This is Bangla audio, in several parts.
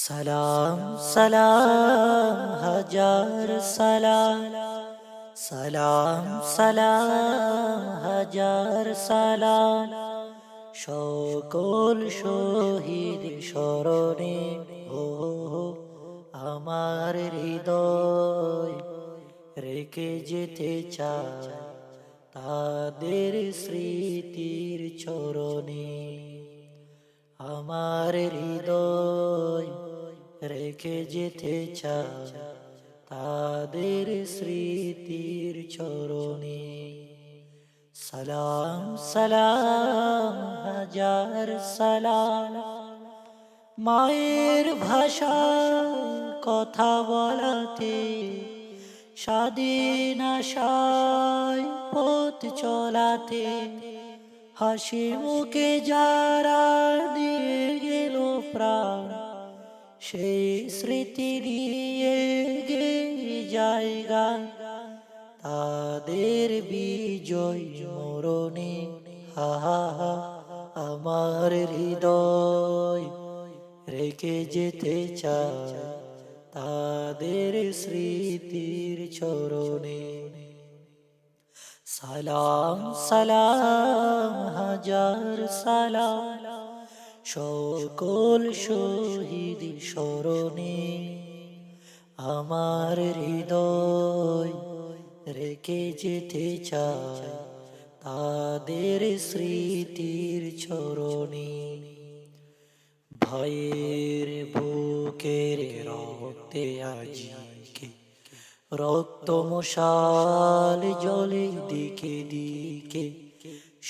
সালাম সালাম হাজার সালাম, সালাম সালাম হাজার সালাম। সকল শহীদ স্মরণে ও আমার হৃদয় রেখে যেতে চায় তাদের স্মৃতির চরণে। আমার হৃদয় রেখে যেতে চায় তাদের স্মৃতির চরণে। সালাম সালাম হাজার সালাম। মায়ের ভাষা কথা বলাতে স্বাধীন আশায় পথ চলাতে, হাসি মুখে যারা দিয়ে গেল প্রাণ, সেই স্মৃতি নিয়ে গেয়ে জায়গা তাদের বিজয় মরণে। হা হা হা, আমার হৃদয় রেখে যেতে চায় তাদের স্মৃতির চরণে। সালাম সালাম হাজার সালাম। সকল শহীদ স্মরণে আমার হৃদয় রেখে যেতে চায় তাদের স্মৃতির চরণে। ভয়ের বুকের রক্তে আজিকে রক্ত মশাল জলে দিকে দিকে,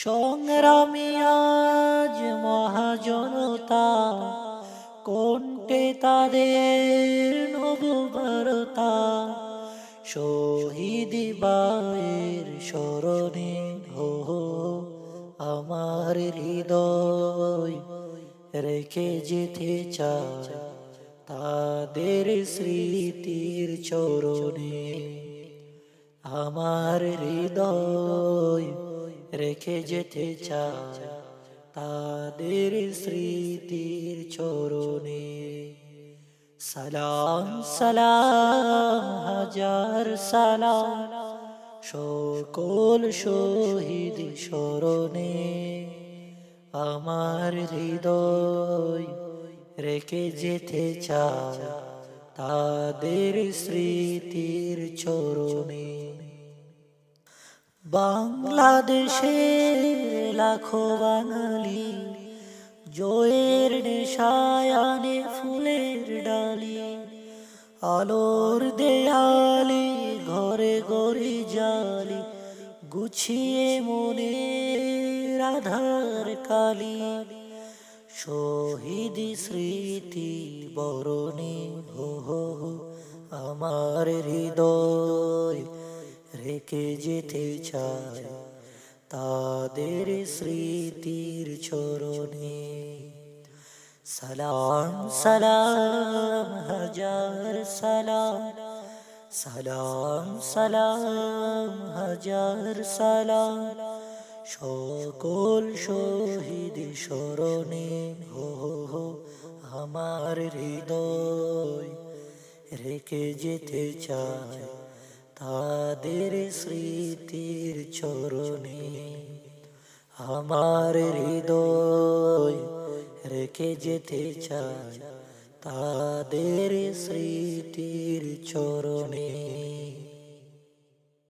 সংগ্রামী আজ মহাজনতা, কণ্ঠে তাদের নববার্তা। শহীদ বায়ের স্মরণে হো আমার হৃদয় রেখে যেতে চায় তাদের স্মৃতির চরণে। আমার হৃদয় রেখে যেতে চায় তাদের স্মৃতির চরণে। সালাম সালাম হাজার সালাম। সকল শহীদ স্মরণে আমার হৃদয় রেখে যেতে চায় তাদের স্মৃতির চরণে। বাংলাদেশের লাখো বাঙালি জয়ের নেশায় আনে ফুলের ডালি, আলোর দেয়ালে ঘরে ঘরে জালি, গুছিয়ে মনে আধার কালি। শহীদ স্মৃতি বরণে হো আমার হৃদয় রেখে যেতে চায় তাদের স্মৃতির চরণে। সালাম সালাম হাজার সালাম, সালাম সালাম হাজার সালাম। সকল শহীদ স্মরণে হো আমার হৃদয় রেখে যেতে চায় তাদের স্মৃতির চরণে। আমার হৃদয় রেখে যেতে চায় তাদের স্মৃতির চরণে।